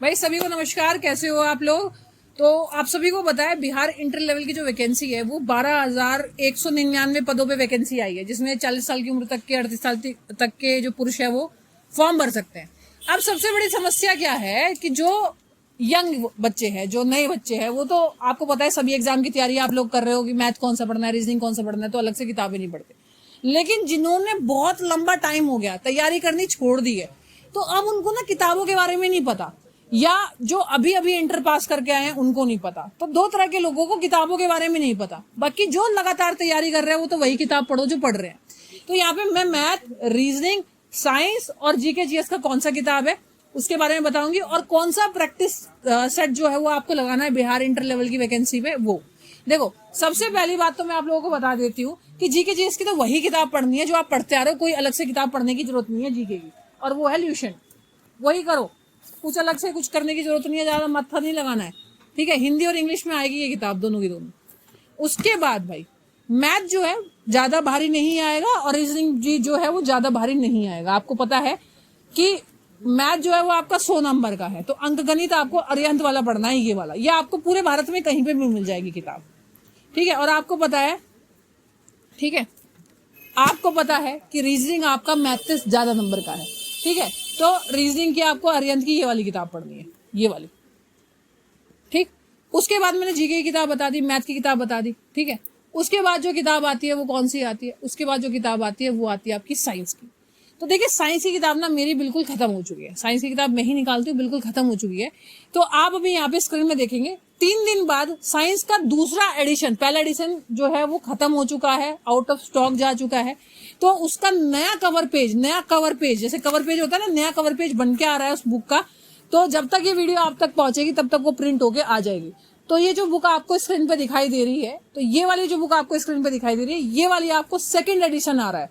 भाई सभी को नमस्कार, कैसे हो आप लोग। तो आप सभी को पता है बिहार इंटर लेवल की जो वैकेंसी है वो 12,199 पदों पे वैकेंसी आई है, जिसमें 40 साल की उम्र तक के 38 साल तक के जो पुरुष है वो फॉर्म भर सकते हैं। अब सबसे बड़ी समस्या क्या है कि जो यंग बच्चे हैं, जो नए बच्चे हैं, वो तो आपको पता है सभी एग्जाम की तैयारी आप लोग कर रहे हो कि मैथ कौन सा पढ़ना है, रीजनिंग कौन सा पढ़ना है, तो अलग से किताबें नहीं पढ़ते। लेकिन जिन्होंने बहुत लंबा टाइम हो गया तैयारी करनी छोड़ दी है, तो अब उनको ना किताबों के बारे में नहीं पता, या जो अभी अभी इंटर पास करके आए हैं उनको नहीं पता। तो दो तरह के लोगों को किताबों के बारे में नहीं पता। बाकी जो लगातार तैयारी कर रहे हैं वो तो वही किताब पढ़ो जो पढ़ रहे हैं। तो यहाँ पे मैं मैथ, रीजनिंग, साइंस और जीके जीएस का कौन सा किताब है उसके बारे में बताऊंगी, और कौन सा प्रैक्टिस सेट जो है वो आपको लगाना है बिहार इंटर लेवल की वैकेंसी पे। वो देखो, सबसे पहली बात तो मैं आप लोगों को बता देती हूँ कि जीके जीएस की तो वही किताब पढ़नी है जो आप पढ़ते आ रहे हो, कोई अलग से किताब पढ़ने की जरूरत नहीं है जीके की, और वो है ल्यूशन। वही करो, कुछ अलग से कुछ करने की जरूरत नहीं है, ज्यादा मत्था नहीं लगाना है, ठीक है। हिंदी और इंग्लिश में आएगी ये किताब, दोनों की दोनों। उसके बाद भाई मैथ जो है ज्यादा भारी नहीं आएगा, और रीजनिंग जी जो है वो ज्यादा भारी नहीं आएगा। आपको पता है कि मैथ जो है वो आपका 100 नंबर का है, तो अंकगणित आपको अरिहंत वाला पढ़ना है, ये वाला। ये आपको पूरे भारत में कहीं पे भी मिल जाएगी किताब, ठीक है। और आपको पता है, ठीक है, आपको पता है कि रीजनिंग आपका मैथ से ज्यादा नंबर का है, ठीक है। तो रीजनिंग की आपको अरिहंत की ये वाली किताब पढ़नी है, ये वाली, ठीक। उसके बाद मैंने जीके की किताब बता दी, मैथ की किताब बता दी, ठीक है। उसके बाद जो किताब आती है वो कौन सी आती है? उसके बाद जो किताब आती है वो आती है आपकी साइंस की। तो देखिए, साइंस की किताब ना मेरी बिल्कुल खत्म हो चुकी है, साइंस की किताब मैं ही निकालती हूँ, बिल्कुल खत्म हो चुकी है। तो आप अभी यहाँ पे स्क्रीन में देखेंगे 3 दिन बाद साइंस का दूसरा एडिशन, पहला एडिशन जो है वो खत्म हो चुका है, आउट ऑफ स्टॉक जा चुका है। तो उसका नया कवर पेज, जैसे कवर पेज होता है ना, नया कवर पेज बन के आ रहा है उस बुक का। तो जब तक ये वीडियो आप तक पहुंचेगी तब तक वो प्रिंट होके आ जाएगी। तो ये जो बुक आपको स्क्रीन पे दिखाई दे रही है, तो ये वाली जो बुक आपको स्क्रीन पे दिखाई दे रही है, ये वाली आपको सेकंड एडिशन आ रहा है,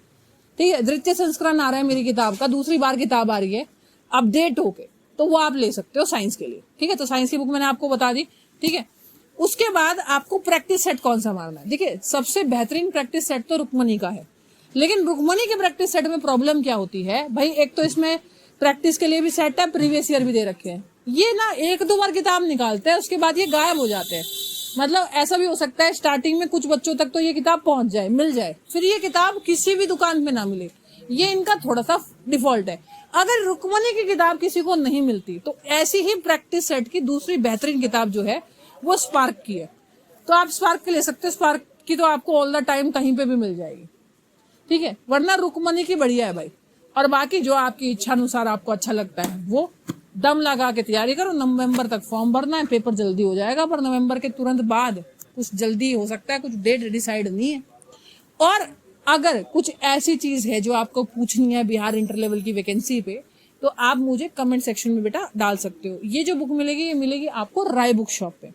ठीक है। द्वितीय संस्करण आ रहा है मेरी किताब का, दूसरी बार किताब आ रही है अपडेट होके, तो वो आप ले सकते हो साइंस के लिए, ठीक है। तो साइंस की बुक मैंने आपको बता दी, ठीक है। उसके बाद आपको प्रैक्टिस सेट कौन सा मारना है। देखिए, सबसे बेहतरीन प्रैक्टिस सेट तो रुक्मणी का है, लेकिन रुक्मणी के प्रैक्टिस सेट में प्रॉब्लम क्या होती है भाई, एक तो इसमें प्रैक्टिस के लिए भी सेट है, प्रीवियस ईयर भी दे रखे हैं। ये ना 1-2 बार किताब निकालते हैं, उसके बाद ये गायब हो जाते हैं। मतलब ऐसा भी हो सकता है स्टार्टिंग में कुछ बच्चों तक तो ये किताब पहुंच जाए, मिल जाए, फिर ये किताब किसी भी दुकान में ना मिले। ये इनका थोड़ा सा डिफॉल्ट है। अगर रुक्मणी की किताब किसी को नहीं मिलती तो ऐसी ही प्रैक्टिस सेट की दूसरी बेहतरीन किताब जो है वो स्पार्क की है, तो आप स्पार्क की ले सकते हो। स्पार्क की तो आपको ऑल द टाइम कहीं पे भी मिल जाएगी, ठीक है। वरना रुक्मणी की बढ़िया है भाई। और बाकी जो आपकी इच्छा अनुसार आपको अच्छा लगता है वो दम लगा के तैयारी करो। नवंबर तक फॉर्म भरना है, पेपर जल्दी हो जाएगा, पर नवंबर के तुरंत बाद कुछ जल्दी हो सकता है, कुछ डेट डिसाइड नहीं है। और अगर कुछ ऐसी चीज है जो आपको पूछनी है बिहार इंटर लेवल की वैकेंसी पे, तो आप मुझे कमेंट सेक्शन में बेटा डाल सकते हो। ये जो बुक मिलेगी ये मिलेगी आपको राय बुक शॉप पे।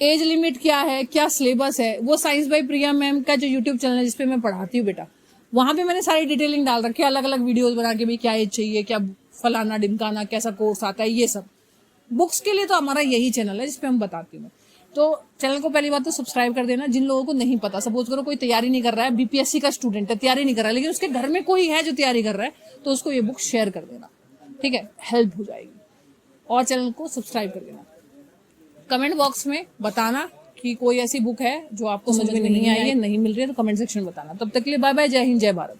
एज लिमिट क्या है, क्या सिलेबस है, वो साइंस बाय प्रिया मैम का जो यूट्यूब चैनल है जिसपे मैं पढ़ाती हूँ बेटा, वहां पे मैंने सारी डिटेलिंग डाल रखी है, अलग अलग वीडियोस बना के भी, क्या एज चाहिए, क्या फलाना डिमकाना, कैसा कोर्स आता है, ये सब। बुक्स के लिए तो हमारा यही चैनल है जिसपे हम बताती हूँ। तो चैनल को पहली बात तो सब्सक्राइब कर देना। जिन लोगों को नहीं पता, सपोज करो कोई तैयारी नहीं कर रहा है, बीपीएससी का स्टूडेंट है, तैयारी नहीं कर रहा है, लेकिन उसके घर में कोई है जो तैयारी कर रहा है, तो उसको ये बुक शेयर कर देना, ठीक है, हेल्प हो जाएगी। और चैनल को सब्सक्राइब कर देना। कमेंट बॉक्स में बताना कि कोई ऐसी बुक है जो आपको समझ में नहीं आई है, नहीं मिल रही है, तो कमेंट सेक्शन में बताना। तब तक के लिए बाय बाय, जय हिंद, जय भारत।